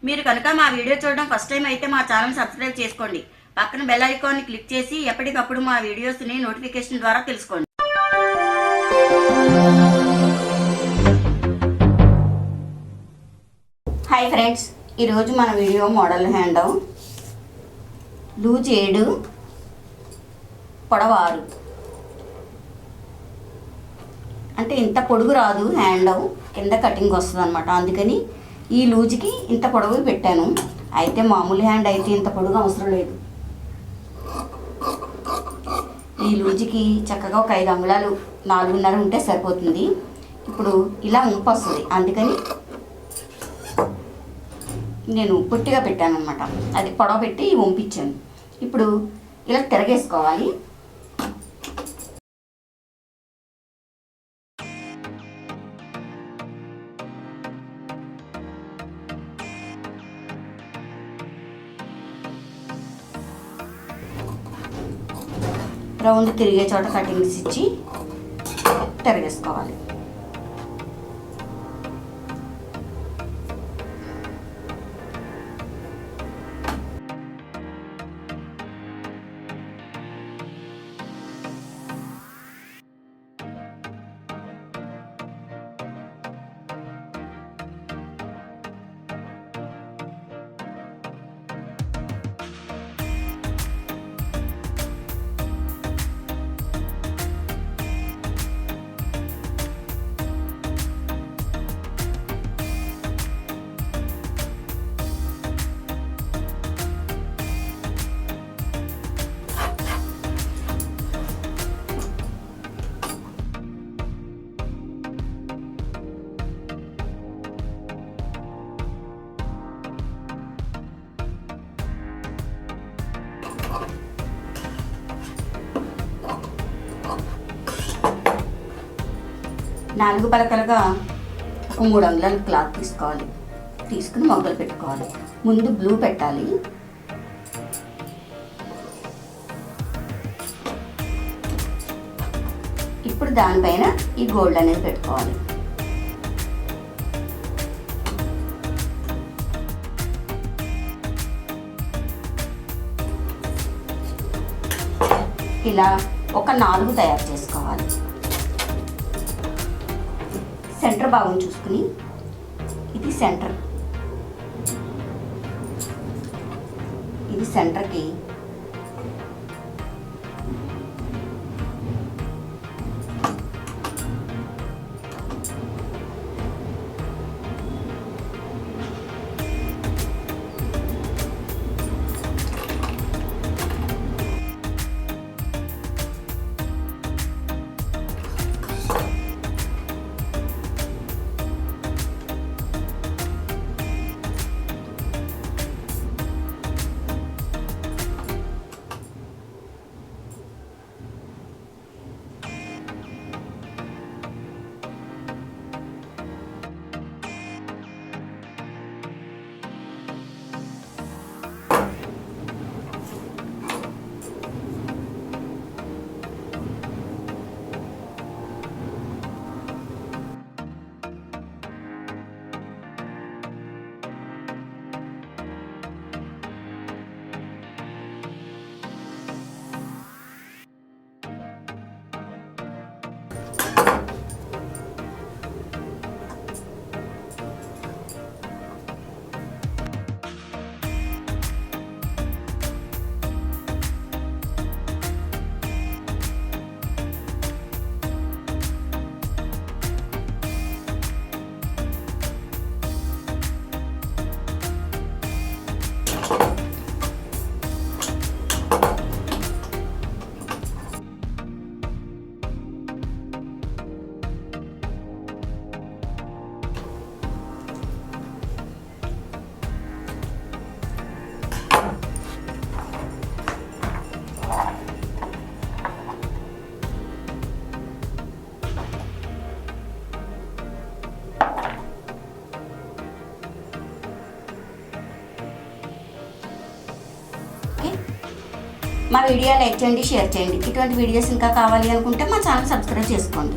మీరు కనుక మా వీడియో చూడడం ఫస్ట్ టైం అయితే మా ఛానల్ సబ్స్క్రైబ్ చేసుకోండి. పక్కన బెల్ ఐకాన్ని క్లిక్ చేసి ఎప్పటికప్పుడు మా వీడియోస్ని నోటిఫికేషన్ ద్వారా తెలుసుకోండి. హాయ్ ఫ్రెండ్స్, ఈరోజు మన వీడియో మోడల్ హ్యాండ్ లూజ్ 7 పొడవు 6 అంటే ఇంత పొడుగు రాదు. హ్యాండ్ కింద కటింగ్ వస్తుంది అనమాట. అందుకని ఈ లూజ్కి ఇంత పొడవు పెట్టాను. అయితే మామూలు హ్యాండ్ అయితే ఇంత పొడుగు అవసరం లేదు. ఈ లూజ్కి చక్కగా ఒక 5 అంగుళాలు 4.5 ఉంటే సరిపోతుంది. ఇప్పుడు ఇలా ఉంపు వస్తుంది, అందుకని నేను పొట్టిగా పెట్టాను అనమాట. అది పొడవ పెట్టి వంపించాను. ఇప్పుడు ఇలా తిరగేసుకోవాలి. రౌండ్ తిరిగే చోట కటింగ్స్ ఇచ్చి తిరగేసుకోవాలి. నాలుగు పలకలుగా ఒక 3 అంగుళాల క్లాత్ తీసుకోవాలి. తీసుకుని మొగ్గలు పెట్టుకోవాలి. ముందు బ్లూ పెట్టాలి. ఇప్పుడు దానిపైన ఈ గోల్డ్ అనేది పెట్టుకోవాలి. ఇలా ఒక 4 తయారు చేసుకోవాలి. సెంటర్ భాగం చూసుకుని ఇది సెంటర్కి మా వీడియో లైక్ చేయండి, షేర్ చేయండి. ఇటువంటి వీడియోస్ ఇంకా కావాలి అనుకుంటే మా ఛానల్ సబ్స్క్రైబ్ చేసుకోండి.